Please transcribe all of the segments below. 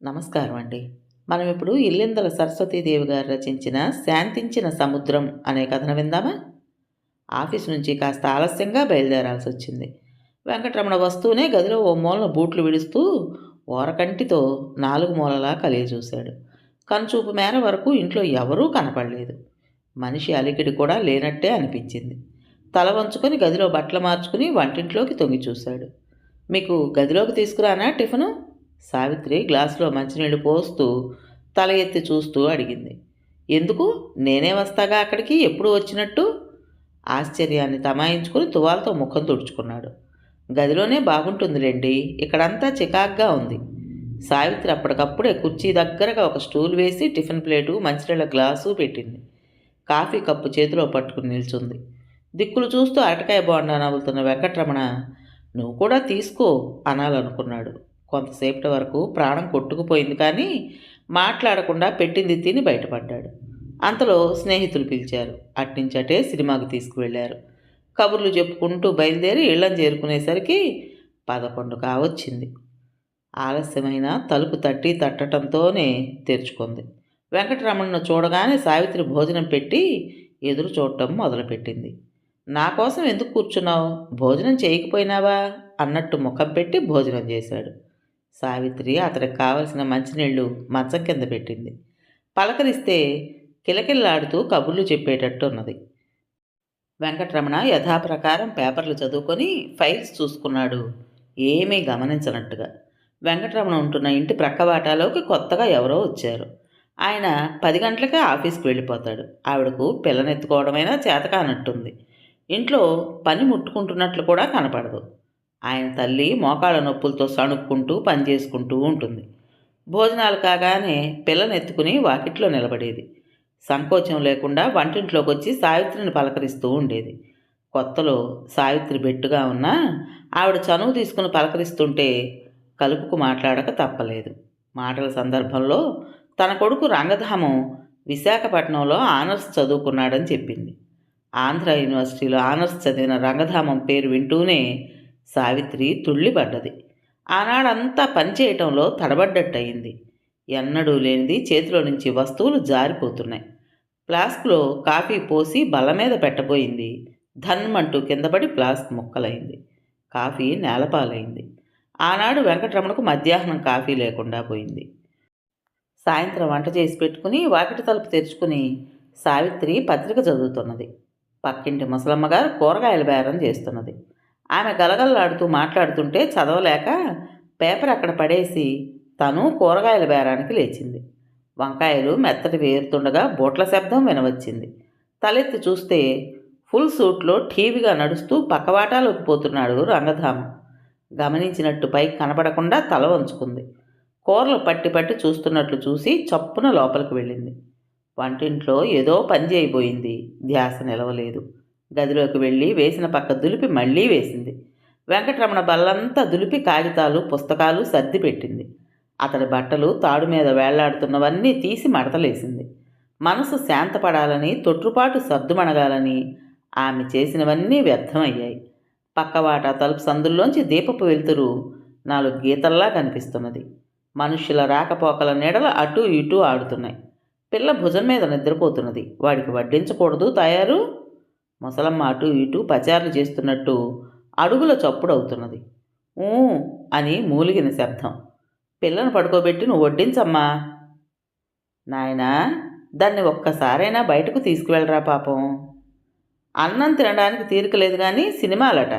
నమస్కారం అండి. మనం ఇప్పుడు ఇల్లిందల సరస్వతీదేవి గారు రచించిన 'శాంతించిన సముద్రం' అనే కథను విందామా? ఆఫీస్ నుంచి కాస్త ఆలస్యంగా బయలుదేరాల్సొచ్చింది. వెంకటరమణ వస్తూనే గదిలో ఓ మూలన బూట్లు విడుస్తూ ఓరకంటితో నాలుగు మూలలా కలియ చూశాడు. కనుచూపు మేర వరకు ఇంట్లో ఎవరూ కనపడలేదు. మనిషి అలికిడి కూడా లేనట్టే అనిపించింది. తల వంచుకొని గదిలో బట్టలు మార్చుకుని వంటింట్లోకి తొంగి చూశాడు. మీకు గదిలోకి తీసుకురానా టిఫిను? సావిత్రి గ్లాసులో మంచినీళ్ళు పోస్తూ తల ఎత్తి చూస్తూ అడిగింది. ఎందుకు? నేనే వస్తాగా అక్కడికి ఎప్పుడు వచ్చినట్టు? ఆశ్చర్యాన్ని తమాయించుకుని తువాల్తో ముఖం తుడుచుకున్నాడు. గదిలోనే బాగుంటుందిలేండి, ఇక్కడంతా చికాగ్గా ఉంది. సావిత్రి అప్పటికప్పుడే కుర్చీ దగ్గరగా ఒక స్టూల్ వేసి టిఫిన్ ప్లేటు మంచినీళ్ళ గ్లాసు పెట్టింది. కాఫీ కప్పు చేతిలో పట్టుకుని నిల్చుంది. దిక్కులు చూస్తూ అరటికాయ బోండా నవ్వుతున్న వెంకట్రమణ నువ్వు కూడా తీసుకో అనాలనుకున్నాడు. కొంతసేపటి వరకు ప్రాణం కొట్టుకుపోయింది కానీ మాట్లాడకుండా పెట్టింది తిని బయటపడ్డాడు. అంతలో స్నేహితులు పిలిచారు. అట్నుంచటే సినిమాకు తీసుకువెళ్ళారు. కబుర్లు చెప్పుకుంటూ బయలుదేరి ఇళ్ళని చేరుకునేసరికి 11 కావచ్చింది. ఆలస్యమైన తలుపు తట్టి తట్టడంతోనే తెరుచుకుంది. వెంకటరమణను చూడగానే సావిత్రి భోజనం పెట్టి ఎదురు చూడటం మొదలుపెట్టింది. నా కోసం ఎందుకు కూర్చున్నావు? భోజనం చేయకపోయినావా అన్నట్టు ముఖం పెట్టి భోజనం చేశాడు. సావిత్రి అతడికి కావలసిన మంచినీళ్లు మంచం కింద పెట్టింది. పలకరిస్తే కిలకిల్లాడుతూ కబుర్లు చెప్పేటట్టు ఉన్నది. వెంకటరమణ యథాప్రకారం పేపర్లు చదువుకొని ఫైల్స్ చూసుకున్నాడు, ఏమీ గమనించనట్టుగా. వెంకటరమణ ఉంటున్న ఇంటి ప్రక్కవాటాలోకి కొత్తగా ఎవరో వచ్చారు. ఆయన 10 గంటలకే ఆఫీస్కి వెళ్ళిపోతాడు. ఆవిడకు పిల్లనెత్తుకోవడమైనా చేతకానట్టుంది. ఇంట్లో పని ముట్టుకుంటున్నట్లు కూడా కనపడదు. ఆయన తల్లి మోకాళ్ళ నొప్పులతో సణుక్కుంటూ పనిచేసుకుంటూ ఉంటుంది. భోజనాలు కాగానే పిల్లనెత్తుకుని వాకిట్లో నిలబడేది. సంకోచం లేకుండా వంటింట్లోకి వచ్చి సావిత్రిని పలకరిస్తూ ఉండేది. కొత్తలో సావిత్రి బెట్టుగా ఉన్నా ఆవిడ చనువు తీసుకుని పలకరిస్తుంటే కలుపుకు మాట్లాడక తప్పలేదు. మాటల సందర్భంలో తన కొడుకు రంగధామం విశాఖపట్నంలో ఆనర్స్ చదువుకున్నాడని చెప్పింది. ఆంధ్ర యూనివర్సిటీలో ఆనర్స్ చదివిన రంగధామం పేరు వింటూనే సావిత్రి తుళ్ళిపడ్డది. ఆనాడంతా పనిచేయటంలో తడబడ్డట్టయింది. ఎన్నడూ లేనిది చేతిలో నుంచి వస్తువులు జారిపోతున్నాయి. ఫ్లాస్క్లో కాఫీ పోసి బల్ల మీద పెట్టబోయింది. ధన్మంటూ కిందపడి ఫ్లాస్క్ ముక్కలైంది. కాఫీ నేలపాలైంది. ఆనాడు వెంకటరమణకు మధ్యాహ్నం కాఫీ లేకుండా పోయింది. సాయంత్రం వంట చేసి పెట్టుకుని వాకిటి తలుపు తెరుచుకుని సావిత్రి పత్రిక చదువుతున్నది. పక్కింటి ముసలమ్మగారు కూరగాయల బేరం చేస్తున్నది. ఆమె గలగలలాడుతూ మాట్లాడుతుంటే చదవలేక పేపర్ అక్కడ పడేసి తను కూరగాయల బేరానికి లేచింది. వంకాయలు మెత్తటి వేరుతుండగా బూట్ల శబ్దం వినవచ్చింది. తలెత్తి చూస్తే ఫుల్ సూట్లో ఠీవిగా నడుస్తూ పక్కవాటాలోకి పోతున్నాడు రంగధామం. గమనించినట్టు పైకి కనపడకుండా తల వంచుకుంది. కూరలు పట్టి పట్టి చూస్తున్నట్లు చూసి చప్పున లోపలికి వెళ్ళింది. వంటింట్లో ఏదో పని చేయబోయింది. ధ్యాస నిలవలేదు. గదిలోకి వెళ్ళి వేసిన పక్క దులిపి మళ్ళీ వేసింది. వెంకటరమణ బల్లంతా దులిపి కాగితాలు పుస్తకాలు సర్ది పెట్టింది. అతడి బట్టలు తాడు మీద వేళ్లాడుతున్నవన్నీ తీసి మడతలేసింది. మనసు శాంతపడాలని తొట్రుపాటు సర్దుమణగాలని ఆమె చేసినవన్నీ వ్యర్థమయ్యాయి. పక్కవాటా తలుపు సందుల్లోంచి దీపపు వెలుతురు 4 గీతల్లా కనిపిస్తున్నది. మనుష్యుల రాకపోకల నీడలు అటూ ఇటూ ఆడుతున్నాయి. పిల్ల భుజం మీద నిద్రపోతున్నది. వాడికి వడ్డించకూడదు తయారు. ముసలమ్మ అటూ ఇటూ పచారులు చేస్తున్నట్టు అడుగుల చప్పుడవుతున్నది. ఊ అని మూలిగిన శబ్దం. పిల్లను పడుకోబెట్టి నువ్వు వడ్డించమ్మా. నాయనా, దాన్ని ఒక్కసారైనా బయటకు తీసుకువెళ్ళరా పాపం. అన్నం తినడానికి తీరికలేదు కానీ సినిమాలట.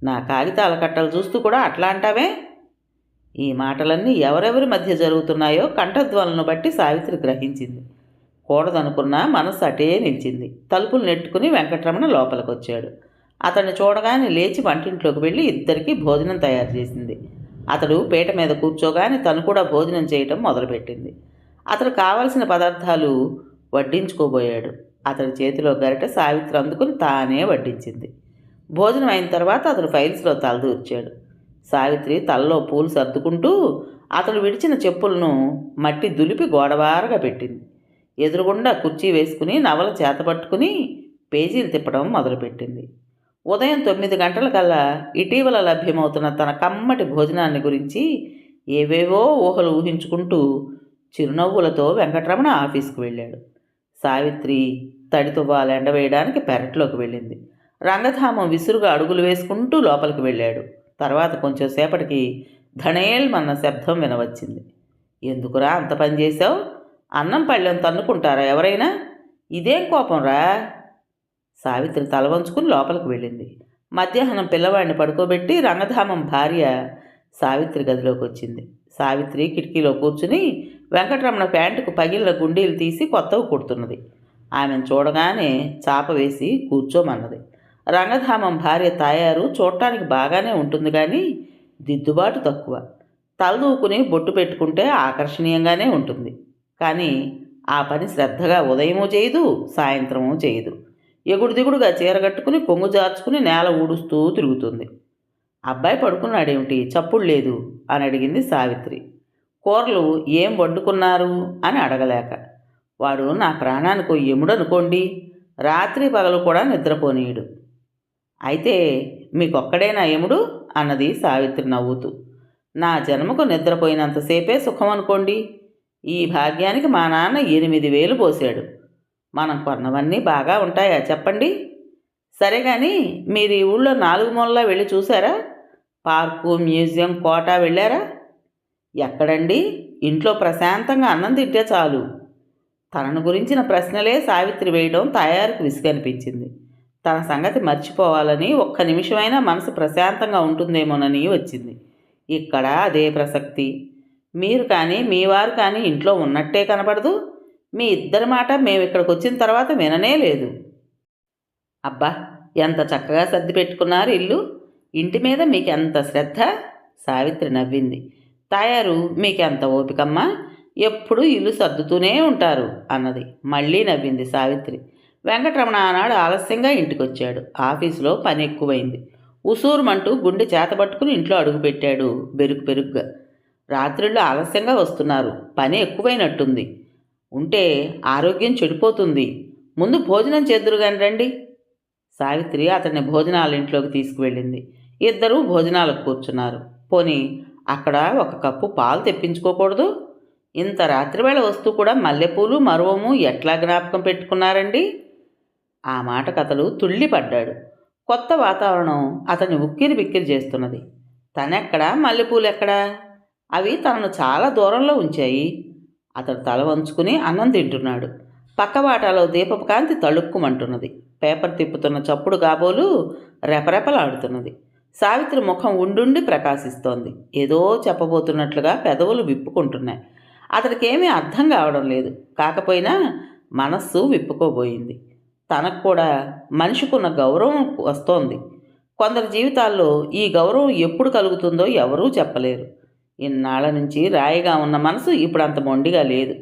నా కాగితాల కట్టలు చూస్తూ కూడా అట్లా అంటావే? ఈ మాటలన్నీ ఎవరెవరి మధ్య జరుగుతున్నాయో కంఠధ్వనులను బట్టి సావిత్రి గ్రహించింది. కూడదనుకున్నా మనస్సు అటే నిలిచింది. తలుపులు నెట్టుకుని వెంకటరమణ లోపలికొచ్చాడు. అతన్ని చూడగానే లేచి వంటింట్లోకి వెళ్ళి ఇద్దరికీ భోజనం తయారు చేసింది. అతడు పీట మీద కూర్చోగానే తను కూడా భోజనం చేయటం మొదలుపెట్టింది. అతడు కావలసిన పదార్థాలు వడ్డించుకోబోయాడు. అతడి చేతిలో గరిట సావిత్రి అందుకుని తానే వడ్డించింది. భోజనం అయిన తర్వాత అతడు ఫైల్స్లో తలదూర్చాడు. సావిత్రి తలలో పూలు సర్దుకుంటూ అతడు విడిచిన చెప్పులను మట్టి దులిపి గోడవారగా పెట్టింది. ఎదురుగుండా కుర్చీ వేసుకుని నవల చేతపట్టుకుని పేజీలు తిప్పడం మొదలుపెట్టింది. ఉదయం 9 గంటలకల్లా ఇటీవల లభ్యమవుతున్న తన కమ్మటి భోజనాన్ని గురించి ఏవేవో ఊహలు ఊహించుకుంటూ చిరునవ్వులతో వెంకటరమణ ఆఫీస్కు వెళ్ళాడు. సావిత్రి తడితువ్వాలు ఎండవేయడానికి పెరట్లోకి వెళ్ళింది. రంగధామం విసురుగా అడుగులు వేసుకుంటూ లోపలికి వెళ్ళాడు. తర్వాత కొంచెం సేపటికి ధణేల్మన్న శబ్దం వినవచ్చింది. ఎందుకురా అంత పని చేశావు? అన్నం పళ్ళెం తన్నుకుంటారా ఎవరైనా? ఇదేం కోపంరా? సావిత్రి తల వంచుకుని లోపలికి వెళ్ళింది. మధ్యాహ్నం పిల్లవాడిని పడుకోబెట్టి రంగధామం భార్య సావిత్రి గదిలోకి వచ్చింది. సావిత్రి కిటికీలో కూర్చుని వెంకటరమణ ప్యాంటుకు పగిలిన గుండీలు తీసి కొత్తవి కుడుతున్నది. ఆమెను చూడగానే చాప వేసి కూర్చోమన్నది. రంగధామం భార్య తాయారు చూడటానికి బాగానే ఉంటుంది కానీ దిద్దుబాటు తక్కువ. తలదూకుని బొట్టు పెట్టుకుంటే ఆకర్షణీయంగానే ఉంటుంది. కానీ ఆ పని శ్రద్ధగా ఉదయమూ చేయదు, సాయంత్రమూ చేయదు. ఎగుడు దిగుడుగా చీరగట్టుకుని కొంగు జార్చుకుని నేల ఊడుస్తూ తిరుగుతుంది. అబ్బాయి పడుకున్నాడేమిటి, చప్పుడు లేదు అని అడిగింది సావిత్రి. కూరలు ఏం వండుకున్నారు అని అడగలేక. వాడు నా ప్రాణానికి ఎముడనుకోండి, రాత్రి పగలు కూడా నిద్రపోనీయుడు. అయితే మీకొక్కడేనా ఎముడు అన్నది సావిత్రి నవ్వుతూ. నా జన్మకు నిద్రపోయినంతసేపే సుఖం అనుకోండి. ఈ భాగ్యానికి మా నాన్న 8,000 పోశాడు. మనం కొన్నవన్నీ బాగా ఉంటాయా చెప్పండి? సరే కానీ మీరు ఈ ఊళ్ళో 4 మూలలా వెళ్ళి చూసారా? పార్కు, మ్యూజియం, కోట వెళ్ళారా? ఎక్కడండి? ఇంట్లో ప్రశాంతంగా అన్నం తింటే చాలు. తనను గురించిన ప్రశ్నలే సావిత్రి వేయడం తాయారుకు విసుగనిపించింది. తన సంగతి మర్చిపోవాలని ఒక్క నిమిషమైనా మనసు ప్రశాంతంగా ఉంటుందేమోనని వచ్చింది. ఇక్కడ అదే ప్రసక్తి. మీరు కానీ మీ వారు కానీ ఇంట్లో ఉన్నట్టే కనపడదు. మీ ఇద్దరి మాట మేము ఇక్కడికి వచ్చిన తర్వాత విననే లేదు. అబ్బా, ఎంత చక్కగా సర్ది పెట్టుకున్నారు ఇల్లు. ఇంటి మీద మీకెంత శ్రద్ధ? సావిత్రి నవ్వింది. తాయారు మీకెంత ఓపికమ్మా, ఎప్పుడూ ఇల్లు సర్దుతూనే ఉంటారు అన్నది. మళ్ళీ నవ్వింది సావిత్రి. వెంకటరమణ ఆనాడు ఆలస్యంగా ఇంటికొచ్చాడు. ఆఫీసులో పని ఎక్కువైంది. ఉసూరుమంటూ గుండె చేతబట్టుకుని ఇంట్లో అడుగుపెట్టాడు బెరుగ్గా. రాత్రిళ్ళు ఆలస్యంగా వస్తున్నారు, పని ఎక్కువైనట్టుంది. ఉంటే ఆరోగ్యం చెడిపోతుంది. ముందు భోజనం చేద్దురుగాని రండి. సావిత్రి అతన్ని భోజనాల ఇంట్లోకి తీసుకువెళ్ళింది. ఇద్దరూ భోజనాలకు కూర్చున్నారు. పోనీ అక్కడ ఒక కప్పు పాలు తెప్పించుకోకూడదు? ఇంత రాత్రివేళ వస్తూ కూడా మల్లెపూలు మరువము ఎట్లా జ్ఞాపకం పెట్టుకున్నారండి? ఆ మాటకు అతడు తుళ్ళిపడ్డాడు. కొత్త వాతావరణం అతన్ని ఉక్కిరి బిక్కిరి చేస్తున్నది. తనెక్కడా, మల్లెపూలెక్కడా? అవి తనను చాలా దూరంలో ఉంచాయి. అతడు తల వంచుకుని అన్నం తింటున్నాడు. పక్కవాటాలో దీపపు కాంతి తళుక్కుమంటున్నది. పేపర్ తిప్పుతున్న చప్పుడు కాబోలు రెపరెపలాడుతున్నది. సావిత్రి ముఖం ఉండుండి ప్రకాశిస్తోంది. ఏదో చెప్పబోతున్నట్లుగా పెదవులు విప్పుకుంటున్నాయి. అతడికేమీ అర్థం కావడం లేదు. కాకపోయినా మనస్సు విప్పుకోబోయింది. తనకు కూడా మనిషికున్న గౌరవం వస్తోంది. కొందరి జీవితాల్లో ఈ గౌరవం ఎప్పుడు కలుగుతుందో ఎవరూ చెప్పలేరు. ఇన్నాళ్ల నుంచి రాయిగా ఉన్న మనసు ఇప్పుడు అంత మొండిగా లేదు.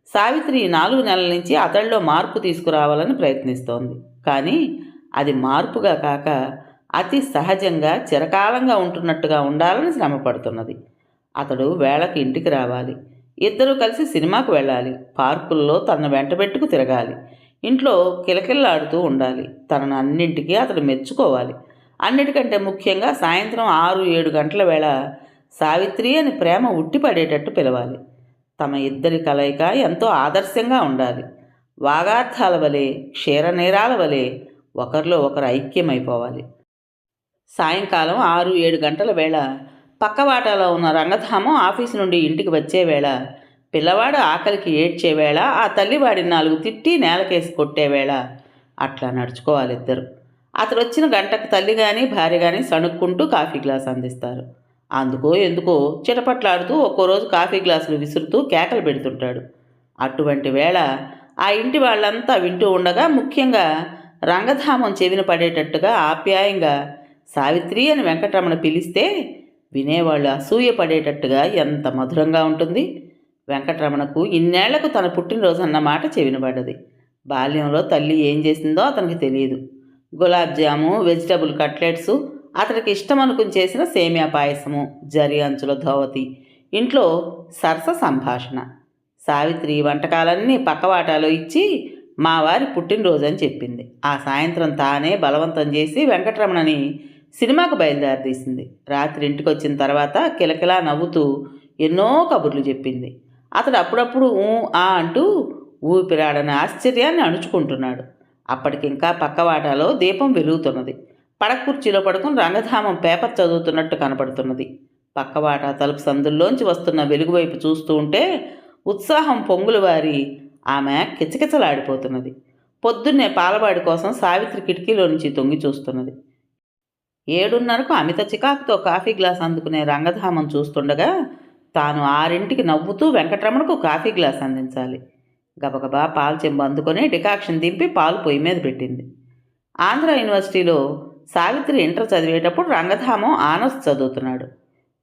సావిత్రి 4 నెలల నుంచి అతడిలో మార్పు తీసుకురావాలని ప్రయత్నిస్తోంది. కానీ అది మార్పుగా కాక అతి సహజంగా చిరకాలంగా ఉంటున్నట్టుగా ఉండాలని శ్రమపడుతున్నది. అతడు వేళకి ఇంటికి రావాలి. ఇద్దరూ కలిసి సినిమాకు వెళ్ళాలి. పార్కుల్లో తనను వెంటబెట్టుకు తిరగాలి. ఇంట్లో కిలకిల్లాడుతూ ఉండాలి. తనను అన్నింటికీ అతడు మెచ్చుకోవాలి. అన్నిటికంటే ముఖ్యంగా సాయంత్రం 6-7 గంటల వేళ సావిత్రి అని ప్రేమ ఉట్టిపడేటట్టు పిలవాలి. తమ ఇద్దరి కలయిక ఎంతో ఆదర్శంగా ఉండాలి. వాగార్థాల వలె, క్షీరనేరాల వలె ఒకరిలో ఒకరు ఐక్యమైపోవాలి. సాయంకాలం 6-7 గంటల వేళ పక్కవాటాలో ఉన్న రంగధామం ఆఫీసు నుండి ఇంటికి వచ్చే వేళ, పిల్లవాడు ఆకలికి ఏడ్చే వేళ, ఆ తల్లివాడిని 4 తిట్టి నేలకేసి కొట్టే వేళ అట్లా నడుచుకోవాలి ఇద్దరు. అతడు వచ్చిన గంటకు తల్లి కానీ భార్య కానీ సణుక్కుంటూ కాఫీ గ్లాస్ అందిస్తారు. అందుకో ఎందుకో చిటపట్లాడుతూ ఒక్కో రోజు కాఫీ గ్లాసులు విసురుతూ కేకలు పెడుతుంటాడు. అటువంటి వేళ ఆ ఇంటి వాళ్ళంతా వింటూ ఉండగా, ముఖ్యంగా రంగధామం చెవిన పడేటట్టుగా ఆప్యాయంగా సావిత్రి అని వెంకటరమణ పిలిస్తే వినేవాళ్ళు అసూయ పడేటట్టుగా ఎంత మధురంగా ఉంటుంది. వెంకటరమణకు ఇన్నేళ్లకు తన పుట్టినరోజు అన్న మాట చెవినపడ్డది. బాల్యంలో తల్లి ఏం చేసిందో అతనికి తెలియదు. గులాబ్ జాము, వెజిటబుల్ కట్లెట్సు, అతడికి ఇష్టం అనుకుని చేసిన సేమియా పాయసము, జరి అంచుల ధోవతి, ఇంట్లో సరస సంభాషణ. సావిత్రి వంటకాలన్నీ పక్కవాటాలో ఇచ్చి మా వారి పుట్టినరోజు అని చెప్పింది. ఆ సాయంత్రం తానే బలవంతం చేసి వెంకటరమణని సినిమాకు బయలుదేరదీసింది. రాత్రి ఇంటికి వచ్చిన తర్వాత కిలకిలా నవ్వుతూ ఎన్నో కబుర్లు చెప్పింది. అతడు అప్పుడప్పుడు ఊ ఆ అంటూ ఊపిరాడని ఆశ్చర్యాన్ని అణుచుకుంటున్నాడు. అప్పటికింకా పక్కవాటాలో దీపం వెలుగుతున్నది. పడక కుర్చీలో పడుకుని రంగధామం పేపర్ చదువుతున్నట్టు కనపడుతున్నది. పక్కవాటా తలుపు సందుల్లోంచి వస్తున్న వెలుగు వైపు చూస్తూ ఉంటే ఉత్సాహం పొంగులు వారి ఆమె కిచకిచలాడిపోతున్నది. పొద్దున్నే పాలవాడి కోసం సావిత్రి కిటికీలో నుంచి తొంగి చూస్తున్నది. 7:30కు అమిత చికాకుతో కాఫీ గ్లాస్ అందుకునే రంగధామం చూస్తుండగా తాను 6ంటికి నవ్వుతూ వెంకటరమణకు కాఫీ గ్లాస్ అందించాలి. గబగబా పాలు చెంబు అందుకొని డికాక్షన్ దింపి పాలు పొయ్యి మీద పెట్టింది. ఆంధ్ర యూనివర్సిటీలో సావిత్రి ఇంటర్ చదివేటప్పుడు రంగధామం ఆనర్స్ చదువుతున్నాడు.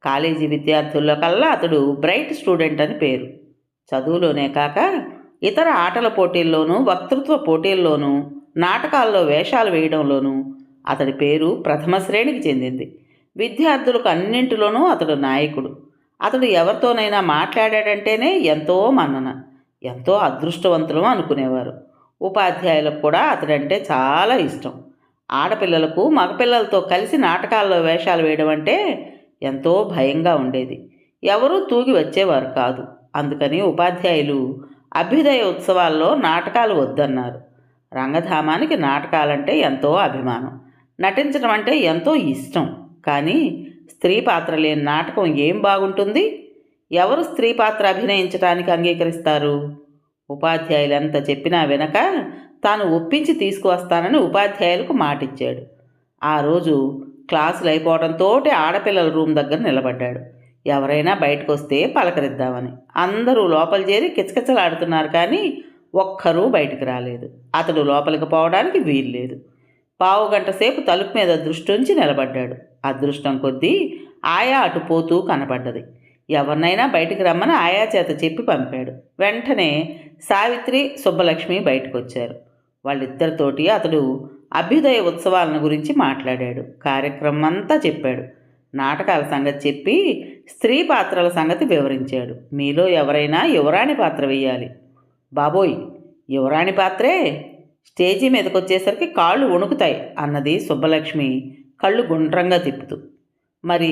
కాలేజీ విద్యార్థుల్లో కల్లా అతడు బ్రైట్ స్టూడెంట్ అని పేరు. చదువులోనే కాక ఇతర ఆటల పోటీల్లోనూ, వక్తృత్వ పోటీల్లోనూ, నాటకాల్లో వేషాలు వేయడంలోనూ అతడి పేరు ప్రథమ శ్రేణికి చెందింది. విద్యార్థులకు అన్నింటిలోనూ అతడు నాయకుడు. అతడు ఎవరితోనైనా మాట్లాడాడంటేనే ఎంతో మన్నన, ఎంతో అదృష్టవంతులం అనుకునేవారు. ఉపాధ్యాయులకు కూడా అతడంటే చాలా ఇష్టం. ఆడపిల్లలకు మగపిల్లలతో కలిసి నాటకాల్లో వేషాలు వేయడం అంటే ఎంతో భయంగా ఉండేది. ఎవరూ తూగి వచ్చేవారు కాదు. అందుకని ఉపాధ్యాయులు అభ్యుదయ ఉత్సవాల్లో నాటకాలు వద్దన్నారు. రంగధామానికి నాటకాలంటే ఎంతో అభిమానం, నటించడం అంటే ఎంతో ఇష్టం. కానీ స్త్రీ పాత్ర లేని నాటకం ఏం బాగుంటుంది? ఎవరు స్త్రీ పాత్ర అభినయించడానికి అంగీకరిస్తారు? ఉపాధ్యాయులు ఎంత చెప్పినా వెనక తాను ఒప్పించి తీసుకువస్తానని ఉపాధ్యాయులకు మాటిచ్చాడు. ఆ రోజు క్లాసులు అయిపోవడంతో ఆడపిల్లల రూమ్ దగ్గర నిలబడ్డాడు. ఎవరైనా బయటకు వస్తే పలకరిద్దామని. అందరూ లోపల చేరి కిచకిచలాడుతున్నారు, కానీ ఒక్కరూ బయటికి రాలేదు. అతడు లోపలికి పోవడానికి వీల్లేదు. పావుగంట సేపు తలుపు మీద దృష్టి ఉంచి నిలబడ్డాడు. అదృష్టం కొద్దీ ఆయా అటు పోతూ కనపడ్డది. ఎవరినైనా బయటికి రమ్మని ఆయా చేత చెప్పి పంపాడు. వెంటనే సావిత్రి, సుబ్బలక్ష్మి బయటకు వచ్చారు. వాళ్ళిద్దరితోటి అతడు అభ్యుదయ ఉత్సవాలను గురించి మాట్లాడాడు. కార్యక్రమం అంతా చెప్పాడు. నాటకాల సంగతి చెప్పి స్త్రీ పాత్రల సంగతి వివరించాడు. మీలో ఎవరైనా యువరాణి పాత్ర వేయాలి. బాబోయ్, యువరాణి పాత్రే? స్టేజీ మీదకి వచ్చేసరికి కాళ్ళు వణుకుతాయి అన్నది సుబ్బలక్ష్మి కళ్ళు గుండ్రంగా తిప్పుతూ. మరి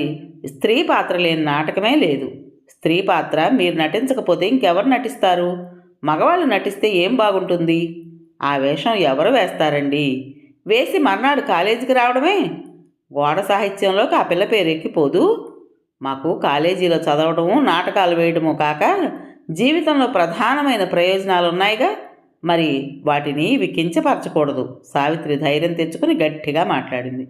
స్త్రీ పాత్ర లేని నాటకమే లేదు. స్త్రీ పాత్ర మీరు నటించకపోతే ఇంకెవరు నటిస్తారు? మగవాళ్ళు నటిస్తే ఏం బాగుంటుంది? ఆ వేషం ఎవరు వేస్తారండి? వేసి మర్నాడు కాలేజీకి రావడమే. గోడ సాహిత్యంలోకి ఆ పిల్ల పేరు ఎక్కిపోదు. మాకు కాలేజీలో చదవడము, నాటకాలు వేయడము కాక జీవితంలో ప్రధానమైన ప్రయోజనాలు ఉన్నాయిగా, మరి వాటిని ఇవి కించపరచకూడదు. సావిత్రి ధైర్యం తెచ్చుకుని గట్టిగా మాట్లాడింది.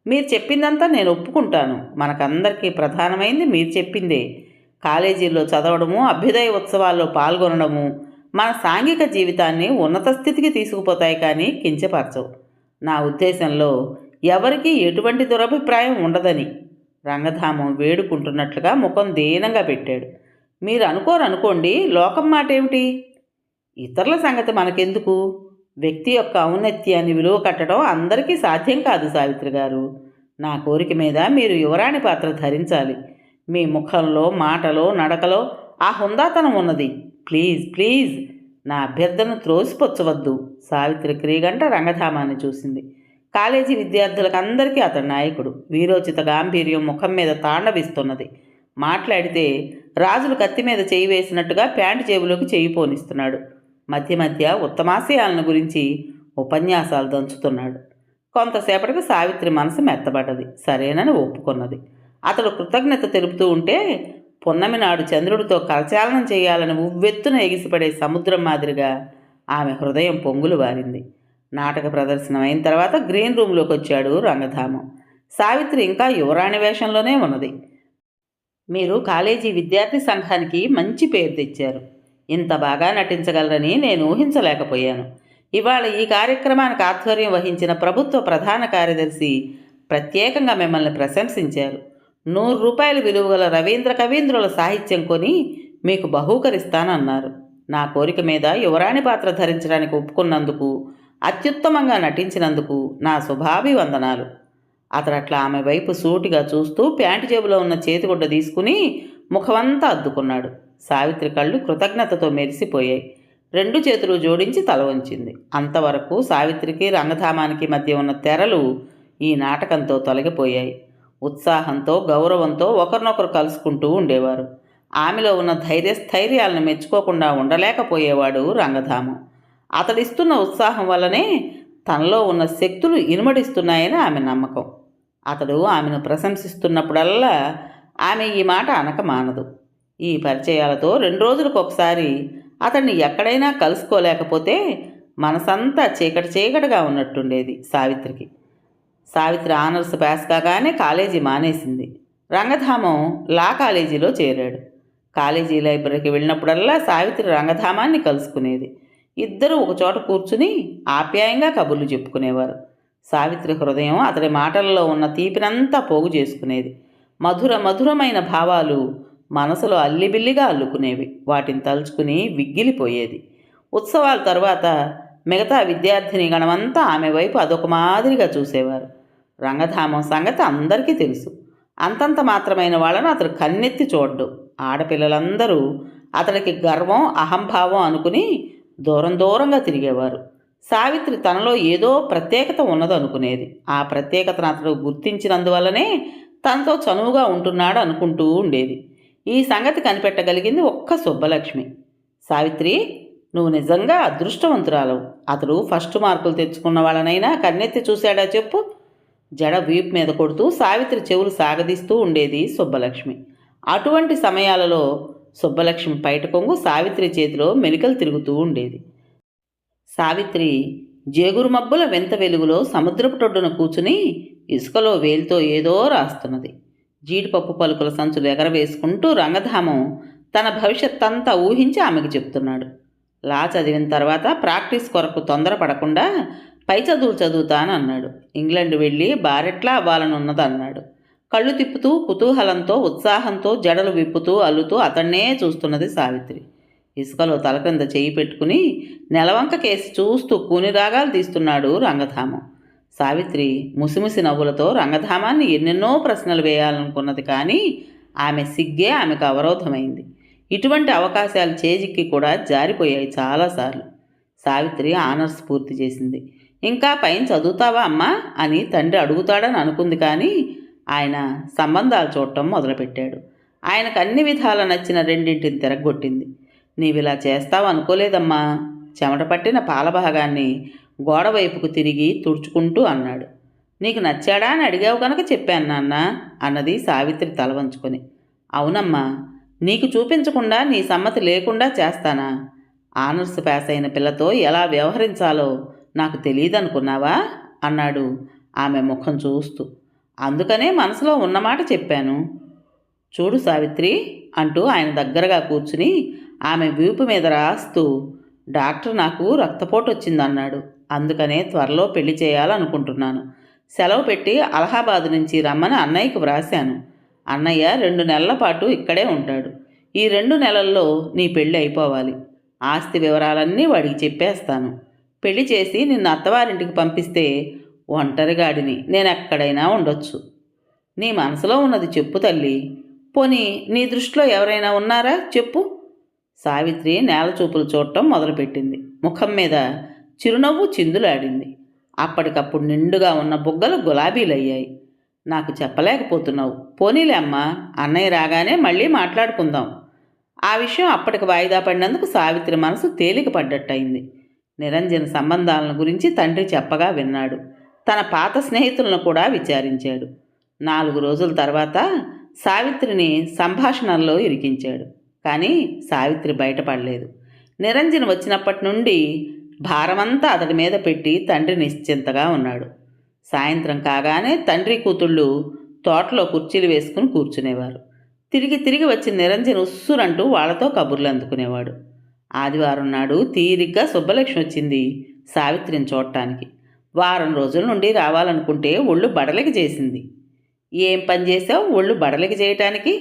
మీరు చెప్పిందంతా నేను ఒప్పుకుంటాను. మనకందరికీ ప్రధానమైంది మీరు చెప్పిందే. కాలేజీల్లో చదవడము, అభ్యుదయ ఉత్సవాల్లో పాల్గొనడము మన సాంఘిక జీవితాన్ని ఉన్నత స్థితికి తీసుకుపోతాయి, కానీ కించపరచవు. నా ఉద్దేశంలో ఎవరికీ ఎటువంటి దురభిప్రాయం ఉండదని రంగధామం వేడుకుంటున్నట్లుగా ముఖం దీనంగా పెట్టాడు. మీరు అనుకోరనుకోండి, లోకం మాట ఏమిటి? ఇతరుల సంగతి మనకెందుకు? వ్యక్తి యొక్క ఔన్నత్యాన్ని విలువ కట్టడం అందరికీ సాధ్యం కాదు సావిత్రి గారు. నా కోరిక మీద మీరు యువరాణి పాత్ర ధరించాలి. మీ ముఖంలో, మాటలో, నడకలో ఆ హుందాతనం ఉన్నది. ప్లీజ్ ప్లీజ్, నా అభ్యర్థనను త్రోసిపుచ్చవద్దు. సావిత్రి క్రీగంట రంగధామాన్ని చూసింది. కాలేజీ విద్యార్థులకు అందరికీ అతడు నాయకుడు. వీరోచిత గాంభీర్యం ముఖం మీద తాండవిస్తున్నది. మాట్లాడితే రాజులు కత్తి మీద చేయి వేసినట్టుగా ప్యాంటు జేబులోకి చేయి పోనిస్తున్నాడు. మధ్య మధ్య ఉత్తమాశయాలను గురించి ఉపన్యాసాలు దంచుతున్నాడు. కొంతసేపటికి సావిత్రి మనసు మెత్తబడ్డది. సరేనని ఒప్పుకున్నది. అతడు కృతజ్ఞత తెలుపుతూ ఉంటే పున్నమి నాడు చంద్రుడితో కరచాలనం చేయాలని ఉవ్వెత్తున ఎగిసిపడే సముద్రం మాదిరిగా ఆమె హృదయం పొంగులు వారింది. నాటక ప్రదర్శనం అయిన తర్వాత గ్రీన్ రూమ్లోకి వచ్చాడు రంగధామం. సావిత్రి ఇంకా యువరాణి వేషంలోనే ఉన్నది. మీరు కాలేజీ విద్యార్థి సంఘానికి మంచి పేరు తెచ్చారు. ఇంత బాగా నటించగలరని నేను ఊహించలేకపోయాను. ఇవాళ ఈ కార్యక్రమానికి ఆధ్వర్యం వహించిన ప్రభుత్వ ప్రధాన కార్యదర్శి ప్రత్యేకంగా మిమ్మల్ని ప్రశంసించారు. 100 రూపాయలు విలువగల రవీంద్ర కవీంద్రుల సాహిత్యం కొని మీకు బహూకరిస్తానన్నారు. నా కోరిక మీద యువరాణి పాత్ర ధరించడానికి ఒప్పుకున్నందుకు, అత్యుత్తమంగా నటించినందుకు నా శుభాభివందనాలు. అతడట్లా ఆమె వైపు సూటిగా చూస్తూ ప్యాంటు జేబులో ఉన్న చేతిగుడ్డ తీసుకుని ముఖమంతా అద్దుకున్నాడు. సావిత్రి కళ్ళు కృతజ్ఞతతో మెరిసిపోయాయి. 2 చేతులు జోడించి తల వంచింది. అంతవరకు సావిత్రికి రంగధామానికి మధ్య ఉన్న తెరలు ఈ నాటకంతో తొలగిపోయాయి. ఉత్సాహంతో, గౌరవంతో ఒకరినొకరు కలుసుకుంటూ ఉండేవారు. ఆమెలో ఉన్న ధైర్యస్థైర్యాలను మెచ్చుకోకుండా ఉండలేకపోయేవాడు రంగధామం. అతడిస్తున్న ఉత్సాహం వల్లనే తనలో ఉన్న శక్తులు ఇనుమడిస్తున్నాయని ఆమె నమ్మకం. అతడు ఆమెను ప్రశంసిస్తున్నప్పుడల్లా ఆమె ఈ మాట అనక మానదు. ఈ పరిచయాలతో 2 రోజులకు ఒకసారి అతన్ని ఎక్కడైనా కలుసుకోలేకపోతే మనసంతా చీకటి చీకటిగా ఉన్నట్టుండేది సావిత్రికి. సావిత్రి ఆనర్స్ పాస్ కాగానే కాలేజీ మానేసింది. రంగధామం లా కాలేజీలో చేరాడు. కాలేజీ లైబ్రరీకి వెళ్ళినప్పుడల్లా సావిత్రి రంగధామాన్ని కలుసుకునేది. ఇద్దరూ ఒకచోట కూర్చుని ఆప్యాయంగా కబుర్లు చెప్పుకునేవారు. సావిత్రి హృదయం అతడి మాటలలో ఉన్న తీపినంతా పోగు చేసుకునేది. మధురమైన భావాలు మనసులో అల్లిబిల్లిగా అల్లుకునేవి. వాటిని తలుచుకుని విగ్గిలిపోయేది. ఉత్సవాల తరువాత మిగతా విద్యార్థిని గణమంతా ఆమె వైపు అదొక మాదిరిగా చూసేవారు. రంగధామం సంగతి అందరికీ తెలుసు. అంతంత మాత్రమైన వాళ్ళను అతడు కన్నెత్తి చూడ్డు. ఆడపిల్లలందరూ అతడికి గర్వం అహంభావం అనుకుని దూరంగా తిరిగేవారు. సావిత్రి తనలో ఏదో ప్రత్యేకత ఉన్నదనుకునేది. ఆ ప్రత్యేకతను అతడు గుర్తించినందువల్లనే తనతో చనువుగా ఉంటున్నాడు అనుకుంటూ ఉండేది. ఈ సంగతి కనిపెట్టగలిగింది ఒక్క సుబ్బలక్ష్మి. సావిత్రి, నువ్వు నిజంగా అదృష్టవంతురాలవు. అతడు ఫస్ట్ మార్కులు తెచ్చుకున్న వాళ్ళనైనా కన్నెత్తి చూశాడా చెప్పు? జడ వీపు మీద కొడుతూ సావిత్రి చెవులు సాగదీస్తూ ఉండేది సుబ్బలక్ష్మి. అటువంటి సమయాలలో సుబ్బలక్ష్మి పైట కొంగు సావిత్రి చేతిలో మెలికలు తిరుగుతూ ఉండేది. సావిత్రి జేగురు మబ్బుల వెంత వెలుగులో సముద్రపుటొడ్డున కూర్చుని ఇసుకలో వేలుతో ఏదో రాస్తున్నది. జీడిపప్పు పలుకుల సంచులు ఎగరవేసుకుంటూ రంగధామం తన భవిష్యత్తంతా ఊహించి ఆమెకు చెప్తున్నాడు. లా చదివిన తర్వాత ప్రాక్టీస్ కొరకు తొందరపడకుండా పై చదువులు చదువుతానన్నాడు. ఇంగ్లాండ్ వెళ్ళి బారెట్లా అవ్వాలనున్నదన్నాడు. కళ్ళు తిప్పుతూ కుతూహలంతో ఉత్సాహంతో జడలు విప్పుతూ అల్లుతూ అతన్నే చూస్తున్నది సావిత్రి. ఇసుకలో తల క్రింద చేయి పెట్టుకుని నెలవంక కేసి చూస్తూ కూనిరాగాలు తీస్తున్నాడు రంగధామం. సావిత్రి ముసిముసి నవ్వులతో రంగధామాన్ని ఎన్నెన్నో ప్రశ్నలు వేయాలనుకున్నది. కానీ ఆమె సిగ్గే ఆమెకు అవరోధమైంది. ఇటువంటి అవకాశాలు చేజిక్కి కూడా జారిపోయాయి చాలాసార్లు. సావిత్రి ఆనర్స్ పూర్తి చేసింది. ఇంకా పైన చదువుతావా అమ్మా అని తండ్రి అడుగుతాడని అనుకుంది. కానీ ఆయన సంబంధాలు చూడటం మొదలుపెట్టాడు. ఆయనకు అన్ని విధాలా నచ్చిన రెండింటిని తిరగొట్టింది. నీవిలా చేస్తావు అనుకోలేదమ్మా. చెమట పట్టిన పాలభాగాన్ని గోడవైపుకు తిరిగి తుడుచుకుంటూ అన్నాడు. నీకు నచ్చాడా అని అడిగావు కనుక చెప్పాను నాన్న అన్నది సావిత్రి తల వంచుకొని. అవునమ్మా, నీకు చూపించకుండా నీ సమ్మతి లేకుండా చేస్తానా? ఆనర్స్ పాస్ అయిన పిల్లతో ఎలా వ్యవహరించాలో నాకు తెలియదనుకున్నావా అన్నాడు ఆమె ముఖం చూస్తూ. అందుకనే మనసులో ఉన్నమాట చెప్పాను. చూడు సావిత్రి అంటూ ఆయన దగ్గరగా కూర్చుని ఆమె వీపు మీద రాస్తూ, డాక్టర్ నాకు రక్తపోటు వచ్చిందన్నాడు. అందుకనే త్వరలో పెళ్లి చేయాలనుకుంటున్నాను. సెలవు పెట్టి అలహాబాద్ నుంచి రమ్మని అన్నయ్యకు వ్రాశాను. అన్నయ్య 2 నెలల పాటు ఇక్కడే ఉంటాడు. ఈ 2 నెలల్లో నీ పెళ్ళి అయిపోవాలి. ఆస్తి వివరాలన్నీ వాడికి చెప్పేస్తాను. పెళ్లి చేసి నిన్ను అత్తవారింటికి పంపిస్తే ఒంటరిగాడిని నేను ఎక్కడైనా ఉండొచ్చు. నీ మనసులో ఉన్నది చెప్పు తల్లి. పోనీ నీ దృష్టిలో ఎవరైనా ఉన్నారా చెప్పు. సావిత్రి నేలచూపులు చూడటం మొదలుపెట్టింది. ముఖం మీద చిరునవ్వు చిందులాడింది. అప్పటికప్పుడు నిండుగా ఉన్న బుగ్గలు గులాబీలయ్యాయి. నాకు చెప్పలేకపోతున్నావు. పోనీలే అమ్మా, అన్నయ్య రాగానే మళ్ళీ మాట్లాడుకుందాం. ఆ విషయం అప్పటికి వాయిదా పడినందుకు సావిత్రి మనసు తేలిక పడ్డట్టయింది. నిరంజన్ సంబంధాలను గురించి తండ్రి చెప్పగా విన్నాడు. తన పాత స్నేహితులను కూడా విచారించాడు. 4 రోజుల తర్వాత సావిత్రిని సంభాషణల్లో ఇరికించాడు. కానీ సావిత్రి బయటపడలేదు. నిరంజన్ వచ్చినప్పటి నుండి భారమంతా అతడి మీద పెట్టి తండ్రి నిశ్చింతగా ఉన్నాడు. సాయంత్రం కాగానే తండ్రి కూతుళ్ళు తోటలో కుర్చీలు వేసుకుని కూర్చునేవారు. తిరిగి వచ్చిన నిరంజన్ ఉస్సురంటూ వాళ్లతో కబుర్లు అందుకునేవాడు. ఆదివారం నాడు తీరిగ్గా సుబ్బలక్ష్మి వచ్చింది సావిత్రిని చూడటానికి. వారం రోజుల నుండి రావాలనుకుంటే ఒళ్ళు బడలికి చేసింది. ఏం పని చేసావు ఒళ్ళు బడలికి చేయటానికి?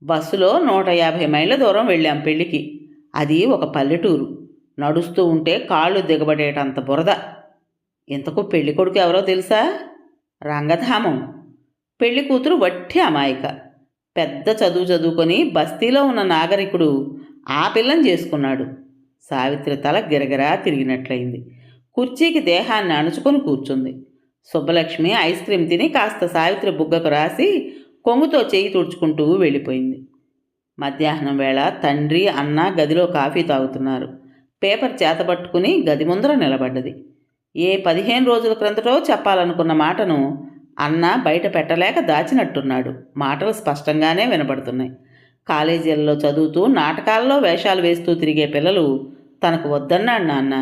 బస్సులో 150 మైళ్ళ దూరం వెళ్ళాం పెళ్ళికి. అది ఒక పల్లెటూరు. నడుస్తూ ఉంటే కాళ్ళు దిగబడేటంత బురద. ఇంతకు పెళ్లి కొడుకు ఎవరో తెలుసా? రంగధామం. పెళ్లి కూతురు వట్టి అమాయక. పెద్ద చదువుకొని బస్తీలో ఉన్న నాగరికుడు ఆ పిల్లని చేసుకున్నాడు. సావిత్రి తల గిరగిరా తిరిగినట్లయింది. కుర్చీకి దేహాన్ని అణుచుకొని కూర్చుంది. సుబ్బలక్ష్మి ఐస్ క్రీమ్ తిని కాస్త సావిత్రి బుగ్గకు రాసి కొంగుతో చేయి తుడుచుకుంటూ వెళ్ళిపోయింది. మధ్యాహ్నం వేళ తండ్రి అన్న గదిలో కాఫీ తాగుతున్నారు. పేపర్ చేతబట్టుకుని గది ముందర నిలబడ్డది. ఏ 15 రోజుల క్రిందటో చెప్పాలనుకున్న మాటను అన్న బయట పెట్టలేక దాచినట్టున్నాడు. మాటలు స్పష్టంగానే వినబడుతున్నాయి. కాలేజీల్లో చదువుతూ నాటకాల్లో వేషాలు వేస్తూ తిరిగే పిల్లలు తనకు వద్దన్నాడు నాన్న.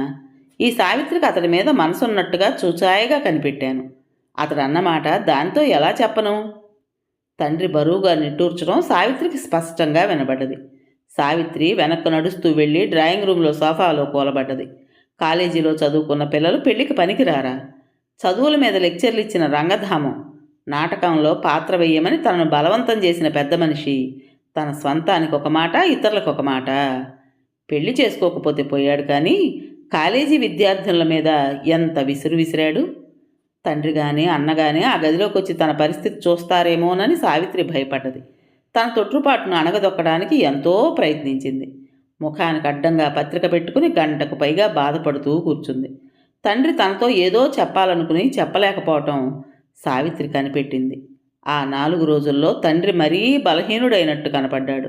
ఈ సావిత్రికి అతడి మీద మనసున్నట్టుగా చూచాయగా కనిపెట్టాను. అతడు అన్నమాట దానితో ఎలా చెప్పను? తండ్రి బరువుగా నిట్టూర్చడం సావిత్రికి స్పష్టంగా వినబడ్డది. సావిత్రి వెనక్కు నడుస్తూ వెళ్ళి డ్రాయింగ్ రూమ్లో సోఫాలో కూలబడ్డది. కాలేజీలో చదువుకున్న పిల్లలు పెళ్లికి పనికిరారా? చదువుల మీద లెక్చర్లు ఇచ్చిన రంగధామం, నాటకంలో పాత్ర వేయమని తనను బలవంతం చేసిన పెద్ద మనిషి తన స్వంతానికి ఒక మాట, ఇతరులకు ఒక మాట. పెళ్లి చేసుకోకపోతే పోయాడు, కానీ కాలేజీ విద్యార్థుల మీద ఎంత విసురు విసిరాడు. తండ్రి కానీ అన్నగానే ఆ గదిలోకి వచ్చి తన పరిస్థితి చూస్తారేమోనని సావిత్రి భయపడ్డది. తన తొట్టుపాటును అణగదొక్కడానికి ఎంతో ప్రయత్నించింది. ముఖానికి అడ్డంగా పత్రిక పెట్టుకుని గంటకు పైగా బాధపడుతూ కూర్చుంది. తండ్రి తనతో ఏదో చెప్పాలనుకుని చెప్పలేకపోవటం సావిత్రి కనిపెట్టింది. ఆ 4 రోజుల్లో తండ్రి మరీ బలహీనుడైనట్టు కనపడ్డాడు.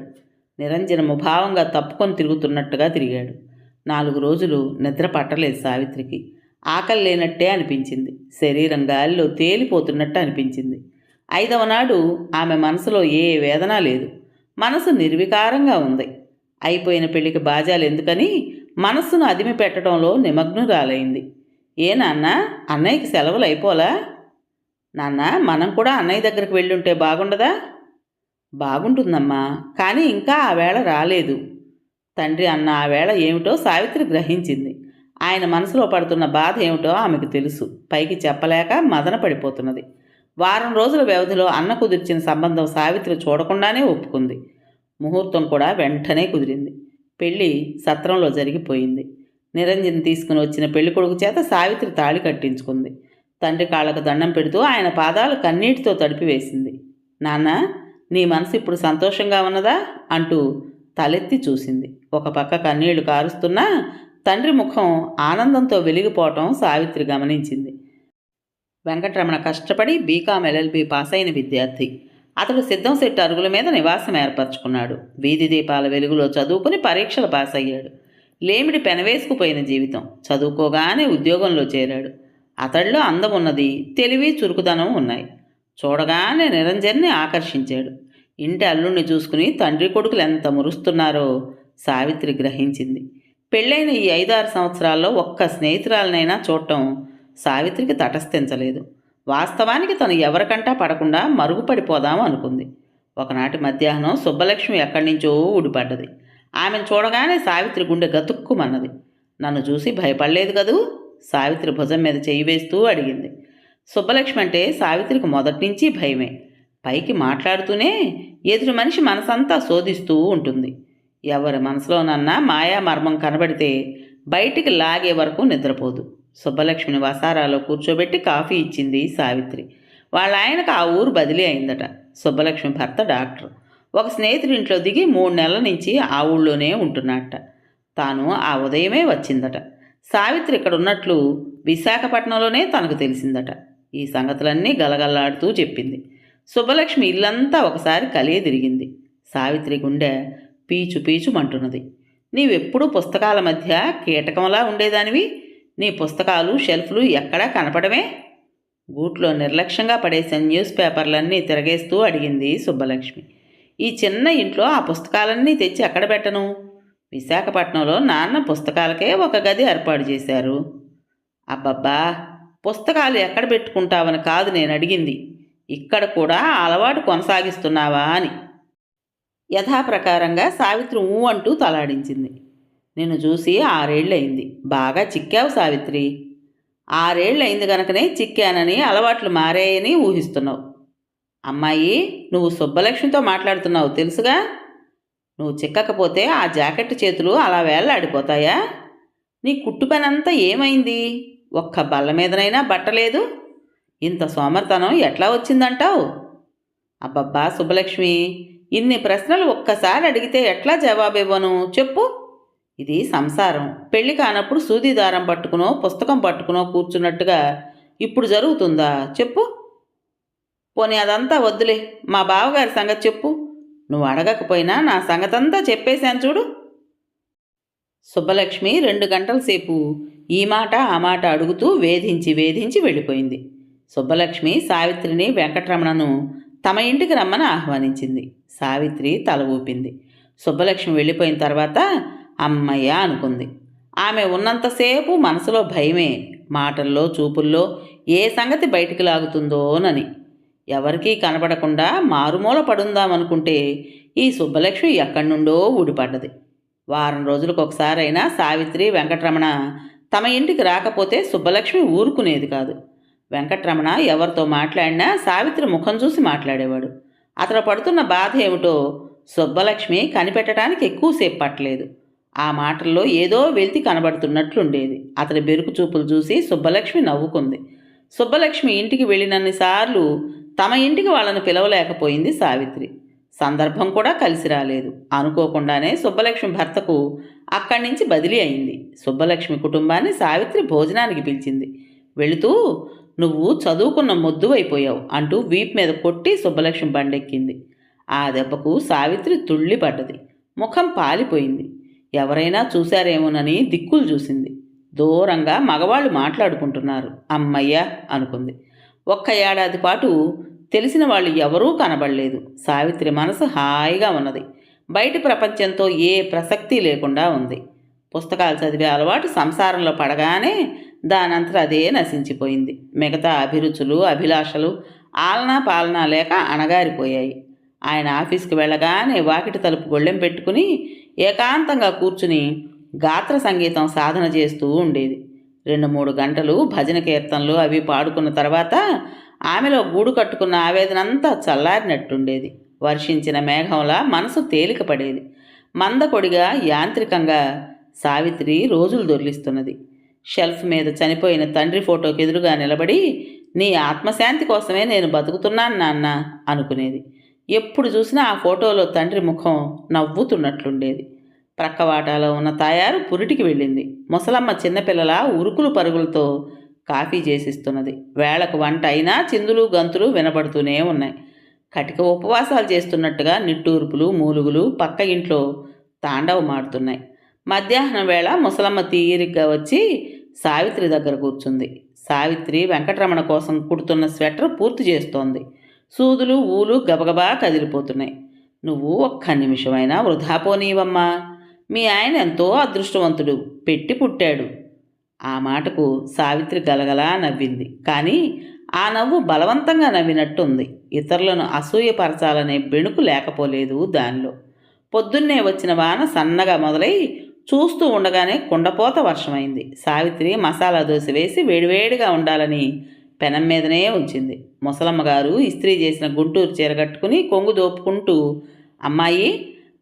నిరంజన ముభావంగా తప్పుకొని తిరుగుతున్నట్టుగా తిరిగాడు. 4 రోజులు నిద్ర పట్టలేదు సావిత్రికి. ఆకలి లేనట్టే అనిపించింది. శరీరం గాలిలో తేలిపోతున్నట్టు అనిపించింది. 5వ నాడు ఆమె మనసులో ఏ వేదన లేదు. మనసు నిర్వికారంగా ఉంది. అయిపోయిన పెళ్లికి బాజాలు ఎందుకని మనస్సును అదిమి పెట్టడంలో నిమగ్నురాలైంది. ఏ నాన్న, అన్నయ్యకి సెలవులు అయిపోలా? నాన్న, మనం కూడా అన్నయ్య దగ్గరికి వెళ్ళుంటే బాగుండదా? బాగుంటుందమ్మా, కానీ ఇంకా ఆ వేళ రాలేదు. తండ్రి అన్న ఆ వేళ ఏమిటో సావిత్రి గ్రహించింది. ఆయన మనసులో పడుతున్న బాధ ఏమిటో ఆమెకు తెలుసు. పైకి చెప్పలేక మదన పడిపోతున్నది. వారం రోజుల వ్యవధిలో అన్న కుదిర్చిన సంబంధం సావిత్రి చూడకుండానే ఒప్పుకుంది. ముహూర్తం కూడా వెంటనే కుదిరింది. పెళ్లి సత్రంలో జరిగిపోయింది. నిరంజన్ తీసుకుని వచ్చిన పెళ్ళికొడుకు చేత సావిత్రి తాళి కట్టించుకుంది. తండ్రి కాళ్లకు దండం పెడుతూ ఆయన పాదాలు కన్నీటితో తడిపివేసింది. నాన్న, నీ మనసు ఇప్పుడు సంతోషంగా ఉన్నదా అంటూ తలెత్తి చూసింది. ఒక పక్క కన్నీళ్లు కారుస్తున్నా తండ్రి ముఖం ఆనందంతో వెలిగిపోవటం సావిత్రి గమనించింది. వెంకటరమణ కష్టపడి బీకామ్ ఎల్ఎల్బి పాస్ అయిన విద్యార్థి. అతడు సిద్ధంశెట్టి అరుగుల మీద నివాసం ఏర్పరచుకున్నాడు. వీధి దీపాల వెలుగులో చదువుకుని పరీక్షలు పాస్ అయ్యాడు. లేమిడి పెనవేసుకుపోయిన జీవితం. చదువుకోగానే ఉద్యోగంలో చేరాడు. అతడిలో అందం ఉన్నది, తెలివి, చురుకుదనం ఉన్నాయి. చూడగానే నిరంజన్ని ఆకర్షించాడు. ఇంటి అల్లుణ్ణి చూసుకుని తండ్రి కొడుకులు ఎంత మురుస్తున్నారో సావిత్రి గ్రహించింది. పెళ్ళైన ఈ 5-6 సంవత్సరాల్లో ఒక్క స్నేహితురాలనైనా చూడటం సావిత్రికి తటస్థించలేదు. వాస్తవానికి తను ఎవరికంటా పడకుండా మరుగుపడిపోదాం అనుకుంది. ఒకనాటి మధ్యాహ్నం సుబ్బలక్ష్మి ఎక్కడి నుంచో ఊడిపడ్డది. ఆమెను చూడగానే సావిత్రి గుండె గతుక్కుమన్నది. నన్ను చూసి భయపడలేదు కదూ? సావిత్రి భుజం మీద చేయి వేస్తూ అడిగింది. సుబ్బలక్ష్మి అంటే సావిత్రికి మొదటి నుంచి భయమే. పైకి మాట్లాడుతూనే ఎదురు మనిషి మనసంతా శోధిస్తూ ఉంటుంది. ఎవరి మనసులోనన్నా మాయా మర్మం కనబడితే బయటికి లాగే వరకు నిద్రపోదు. సుబ్బలక్ష్మిని వసారాలో కూర్చోబెట్టి కాఫీ ఇచ్చింది సావిత్రి. వాళ్ళ ఆయనకు ఆ ఊరు బదిలీ అయిందట. సుబ్బలక్ష్మి భర్త డాక్టర్. ఒక స్నేహితుడింట్లో దిగి 3 నెలల నుంచి ఆ ఊళ్ళోనే ఉంటున్నట్ట. తాను ఆ ఉదయమే వచ్చిందట. సావిత్రి ఇక్కడ ఉన్నట్లు విశాఖపట్నంలోనే తనకు తెలిసిందట. ఈ సంగతులన్నీ గలగల్లాడుతూ చెప్పింది. సుబ్బలక్ష్మి ఇల్లంతా ఒకసారి కలియ తిరిగింది. సావిత్రి గుండె పీచు పీచుమంటున్నది. నీవెప్పుడూ పుస్తకాల మధ్య కీటకంలా ఉండేదానివి. నీ పుస్తకాలు షెల్ఫ్లు ఎక్కడా కనపడమే. గూట్లో నిర్లక్ష్యంగా పడేసిన న్యూస్ పేపర్లన్నీ తిరగేస్తూ అడిగింది సుబ్బలక్ష్మి. ఈ చిన్న ఇంట్లో ఆ పుస్తకాలన్నీ తెచ్చి ఎక్కడ పెట్టను? విశాఖపట్నంలో నాన్న పుస్తకాలకే ఒక గది ఏర్పాటు చేశారు. అబ్బబ్బా, పుస్తకాలు ఎక్కడ పెట్టుకుంటావని కాదు నేను అడిగింది. ఇక్కడ కూడా ఆ అలవాటు కొనసాగిస్తున్నావా అని. యథాప్రకారంగా సావిత్రి ఊ అంటూ తలాడించింది. నిన్ను చూసి 6 ఏళ్ళయింది. బాగా చిక్కావు సావిత్రి. 6 ఏళ్ళయింది గనకనే చిక్కానని, అలవాట్లు మారాయని ఊహిస్తున్నావు. అమ్మాయి, నువ్వు సుబ్బలక్ష్మితో మాట్లాడుతున్నావు తెలుసుగా. నువ్వు చిక్కకపోతే ఆ జాకెట్ చేతులు అలా వేళ్లాడిపోతాయా? నీ కుట్టు పనంతా ఏమైంది? ఒక్క బల్ల మీదనైనా బట్టలేదు. ఇంత సోమర్తనం ఎట్లా వచ్చిందంటావు? అబ్బబ్బా సుబ్బలక్ష్మి, ఇన్ని ప్రశ్నలు ఒక్కసారి అడిగితే ఎట్లా జవాబివ్వను చెప్పు. ఇది సంసారం. పెళ్లి కానప్పుడు సూది దారం పట్టుకునో పుస్తకం పట్టుకునో కూర్చున్నట్టుగా ఇప్పుడు జరుగుతుందా చెప్పు. పోనీ అదంతా వద్దులే, మా బావగారి సంగతి చెప్పు. నువ్వు అడగకపోయినా నా సంగతంతా చెప్పేశాను చూడు. సుబ్బలక్ష్మి 2 గంటల సేపు ఈ మాట ఆ మాట అడుగుతూ వేధించి వేధించి వెళ్ళిపోయింది. సుబ్బలక్ష్మి సావిత్రిని వెంకటరమణను తమ ఇంటికి రమ్మని ఆహ్వానించింది. సావిత్రి తల ఊపింది. సుబ్బలక్ష్మి వెళ్ళిపోయిన తర్వాత అమ్మయ్య అనుకుంది. ఆమె ఉన్నంతసేపు మనసులో భయమే, మాటల్లో చూపుల్లో ఏ సంగతి బయటికి లాగుతుందోనని. ఎవరికీ కనపడకుండా మారుమూల పడుందామనుకుంటే ఈ సుబ్బలక్ష్మి ఎక్కడి నుండో ఊడిపడ్డది. వారం రోజులకు ఒకసారైనా సావిత్రి వెంకటరమణ తమ ఇంటికి రాకపోతే సుబ్బలక్ష్మి ఊరుకునేది కాదు. వెంకటరమణ ఎవరితో మాట్లాడినా సావిత్రి ముఖం చూసి మాట్లాడేవాడు. అతను పడుతున్న బాధ ఏమిటో సుబ్బలక్ష్మి కనిపెట్టడానికి ఎక్కువసేపు పట్టలేదు. ఆ మాటల్లో ఏదో వెలితి కనబడుతున్నట్లుండేది. అతని బెరుకు చూపులు చూసి సుబ్బలక్ష్మి నవ్వుకుంది. సుబ్బలక్ష్మి ఇంటికి వెళ్ళినన్నిసార్లు తమ ఇంటికి వాళ్ళని పిలవలేకపోయింది సావిత్రి. సందర్భం కూడా కలిసి రాలేదు. అనుకోకుండానే సుబ్బలక్ష్మి భర్తకు అక్కడి నుంచి బదిలీ అయింది. సుబ్బలక్ష్మి కుటుంబాన్ని సావిత్రి భోజనానికి పిలిచింది. వెళుతూ నువ్వు చదువుకున్న మొద్దువైపోయావు అంటూ వీపు మీద కొట్టి సుబ్బలక్ష్మి బండెక్కింది. ఆ దెబ్బకు సావిత్రి తుళ్ళిపడ్డది. ముఖం పాలిపోయింది. ఎవరైనా చూశారేమోనని దిక్కులు చూసింది. దూరంగా మగవాళ్ళు మాట్లాడుకుంటున్నారు. అమ్మయ్య అనుకుంది. 1 ఏడాది పాటు తెలిసిన వాళ్ళు ఎవరూ కనబడలేదు. సావిత్రి మనసు హాయిగా ఉన్నది. బయటి ప్రపంచంతో ఏ ప్రసక్తి లేకుండా ఉంది. పుస్తకాలు చదివే అలవాటు సంసారంలో పడగానే దానంతట అదే నశించిపోయింది. మిగతా అభిరుచులు అభిలాషలు ఆలనా పాలనా లేక అణగారిపోయాయి. ఆయన ఆఫీస్కి వెళ్ళగానే వాకిటి తలుపు గొళ్ళెం పెట్టుకుని ఏకాంతంగా కూర్చుని గాత్ర సంగీతం సాధన చేస్తూ ఉండేది. 2-3 గంటలు భజన కీర్తనలు అవి పాడుకున్న తర్వాత ఆమెలో గూడు కట్టుకున్న ఆవేదనంతా చల్లారినట్టుండేది. వర్షించిన మేఘంలా మనసు తేలిక పడేది. మందకొడిగా యాంత్రికంగా సావిత్రి రోజులు దొర్లిస్తున్నది. షెల్ఫ్ మీద చనిపోయిన తండ్రి ఫోటోకి ఎదురుగా నిలబడి నీ ఆత్మశాంతి కోసమే నేను బతుకుతున్నాను నాన్న అనుకునేది. ఎప్పుడు చూసినా ఆ ఫోటోలో తండ్రి ముఖం నవ్వుతున్నట్లుండేది. ప్రక్కవాటాలో ఉన్న తాయారు పురిటికి వెళ్ళింది. ముసలమ్మ చిన్నపిల్లల ఉరుకులు పరుగులతో కాఫీ చేసిస్తున్నది. వేళకు వంట అయినా చిందులు గంతులు వినబడుతూనే ఉన్నాయి. కటిక ఉపవాసాలు చేస్తున్నట్టుగా నిట్టూర్పులు మూలుగులు పక్క ఇంట్లో తాండవమాడుతున్నాయి. మధ్యాహ్నం వేళ ముసలమ్మ తీరిగ్గా వచ్చి సావిత్రి దగ్గర కూర్చుంది. సావిత్రి వెంకటరమణ కోసం కుడుతున్న స్వెటర్ పూర్తి చేస్తోంది. సూదులు ఊలు గబగబా కదిలిపోతున్నాయి. నువ్వు 1 నిమిషమైనా వృధా పోనీవమ్మా. మీ ఆయన ఎంతో అదృష్టవంతుడు, పెట్టి పుట్టాడు. ఆ మాటకు సావిత్రి గలగలా నవ్వింది. కానీ ఆ నవ్వు బలవంతంగా నవ్వినట్టుంది. ఇతరులను అసూయపరచాలనే బెణుకు లేకపోలేదు దానిలో. పొద్దున్నే వచ్చిన వాన సన్నగా మొదలై చూస్తూ ఉండగానే కుండపోత వర్షమైంది. సావిత్రి మసాలా దోశ వేసి వేడివేడిగా ఉండాలని పెనం మీదనే ఉంచింది. ముసలమ్మగారు ఇస్త్రీ చేసిన గుంటూరు చీర కట్టుకుని కొంగు దోపుకుంటూ, అమ్మాయి,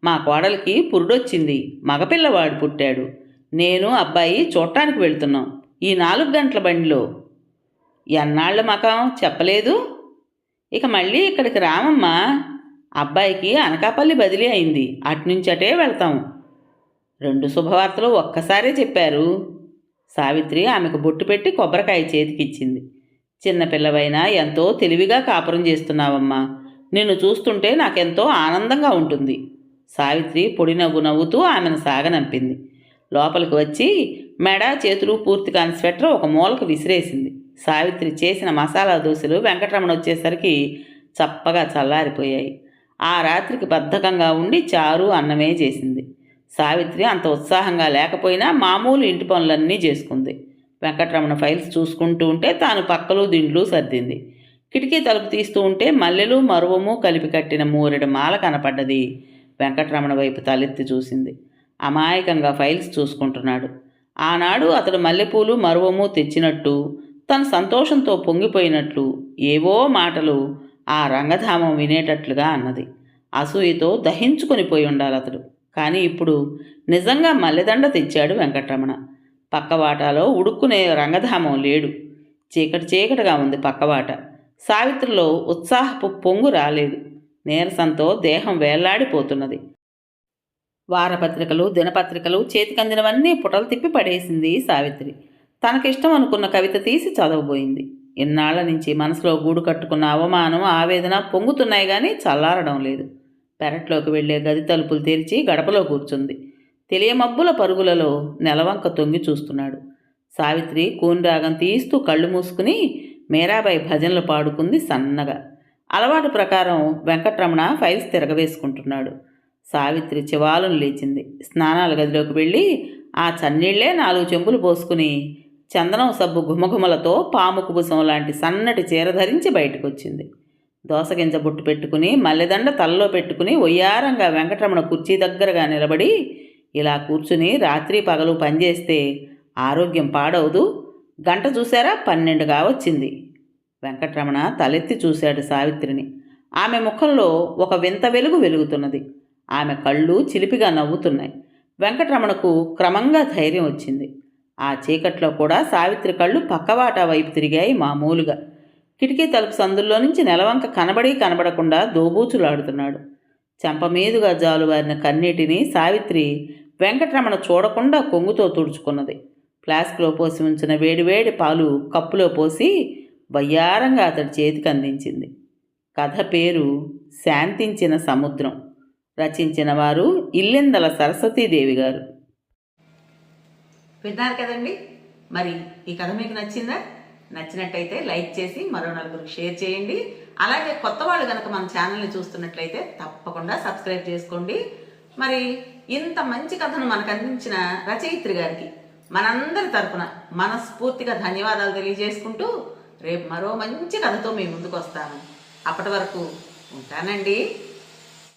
మా కోడలికి పురుడొచ్చింది, మగపిల్లవాడు పుట్టాడు. నేను అబ్బాయి చూడటానికి వెళ్తున్నాం ఈ 4 గంటల బండిలో. ఎన్నాళ్ళ మకం చెప్పలేదు. ఇక మళ్ళీ ఇక్కడికి రామమ్మా. అబ్బాయికి అనకాపల్లి బదిలీ అయింది. అటునుంచటే వెళ్తాం. 2 శుభవార్తలు ఒక్కసారే చెప్పారు. సావిత్రి ఆమెకు బొట్టు పెట్టి కొబ్బరికాయ చేతికిచ్చింది. చిన్నపిల్లవైనా ఎంతో తెలివిగా కాపురం చేస్తున్నావమ్మా. నిన్ను చూస్తుంటే నాకెంతో ఆనందంగా ఉంటుంది. సావిత్రి పొడి నవ్వు నవ్వుతూ ఆమెను సాగనంపింది. లోపలికి వచ్చి మెడ చేతులు పూర్తి కాని స్వెటర్ ఒక మూలకు విసిరేసింది. సావిత్రి చేసిన మసాలా దోశలు వెంకటరమణ వచ్చేసరికి చప్పగా చల్లారిపోయాయి. ఆ రాత్రికి బద్ధకంగా ఉండి చారు అన్నమే చేసింది. సావిత్రి అంత ఉత్సాహంగా లేకపోయినా మామూలు ఇంటి పనులన్నీ చేసుకుంది. వెంకటరమణ ఫైల్స్ చూసుకుంటూ ఉంటే తాను పక్కలు దిండ్లు సర్దింది. కిటికీ తలుపు తీస్తూ ఉంటే మల్లెలు మరువము కలిపి కట్టిన మూరెడు మాల కనపడ్డది. వెంకటరమణ వైపు తలెత్తి చూసింది. అమాయకంగా ఫైల్స్ చూసుకుంటున్నాడు. ఆనాడు అతడు మల్లెపూలు మరువము తెచ్చినట్టు, తను సంతోషంతో పొంగిపోయినట్లు ఏవో మాటలు ఆ రంగధామం వినేటట్లుగా అన్నది. అసూయతో దహించుకొని పోయి ఉండాలి అతడు. కానీ ఇప్పుడు నిజంగా మల్లెదండ తెచ్చాడు వెంకటరమణ. పక్కవాటాలో ఉడుక్కునే రంగధామం లేడు. చీకటి చీకటిగా ఉంది పక్కవాట. సావిత్రిలో ఉత్సాహపు పొంగు రాలేదు. నీరసంతో దేహం వేళ్లాడిపోతున్నది. వారపత్రికలు దినపత్రికలు చేతికందినవన్నీ పుటలు తిప్పి పడేసింది సావిత్రి. తనకిష్టం అనుకున్న కవిత తీసి చదవబోయింది. ఇన్నాళ్ల నుంచి మనసులో గూడు కట్టుకున్న అవమానం ఆవేదన పొంగుతున్నాయి కానీ చల్లారడం లేదు. పెరట్లోకి వెళ్లే గది తలుపులు తెరిచి గడపలో కూర్చుంది. తెలియమబ్బుల పరుగులలో నెలవంక తొంగి చూస్తున్నాడు. సావిత్రి కూనిరాగం తీస్తూ కళ్ళు మూసుకుని మీరాబాయి భజనలు పాడుకుంది సన్నగా. అలవాటు ప్రకారం వెంకట్రమణ ఫైల్స్ తిరగవేసుకుంటున్నాడు. సావిత్రి చివాలును లేచింది. స్నానాల గదిలోకి వెళ్ళి ఆ చన్నీళ్లే 4 చెంబులు పోసుకుని చందనం సబ్బు ఘుమఘుమలతో పాము కుబుసం లాంటి సన్నటి చీర ధరించి బయటకొచ్చింది. దోసగింజ బొట్టు పెట్టుకుని మల్లెదండ తలలో పెట్టుకుని ఒయ్యారంగా వెంకటరమణ కుర్చీ దగ్గరగా నిలబడి, ఇలా కూర్చుని రాత్రి పగలు పనిచేస్తే ఆరోగ్యం పాడవదు, గంట చూశారా 12 కావచ్చింది. వెంకటరమణ తలెత్తి చూశాడు సావిత్రిని. ఆమె ముఖంలో ఒక వింత వెలుగు వెలుగుతున్నది. ఆమె కళ్ళు చిలిపిగా నవ్వుతున్నాయి. వెంకటరమణకు క్రమంగా ధైర్యం వచ్చింది. ఆ చీకట్లో కూడా సావిత్రి కళ్ళు పక్కవాటా వైపు తిరిగాయి మామూలుగా. కిటికీ తలుపు సందుల్లో నుంచి నెలవంక కనబడకుండా దోబూచులాడుతున్నాడు. చెంపమీదుగా జాలువారిన కన్నీటిని సావిత్రి వెంకటరమణ చూడకుండా కొంగుతో తుడుచుకున్నది. ఫ్లాస్క్లో పోసి ఉంచిన వేడివేడి పాలు కప్పులో పోసి వయ్యారంగా అతడి చేతికి అందించింది. కథ పేరు శాంతించిన సముద్రం. రచించిన వారు ఇల్లెందల సరస్వతీదేవి గారు. విన్నారు కదండి. మరి ఈ కథ మీకు నచ్చిందా? నచ్చినట్టయితే లైక్ చేసి మరో నలుగురికి షేర్ చేయండి. అలాగే కొత్త వాళ్ళు కనుక మన ఛానల్ని చూస్తున్నట్లయితే తప్పకుండా సబ్స్క్రైబ్ చేసుకోండి. మరి ఇంత మంచి కథను మనకు అందించిన రచయిత్రి గారికి మనందరి తరపున మనస్ఫూర్తిగా ధన్యవాదాలు తెలియజేసుకుంటూ రేపు మరో మంచి కథతో మీ ముందుకు వస్తాను. అప్పటి వరకు ఉంటానండి.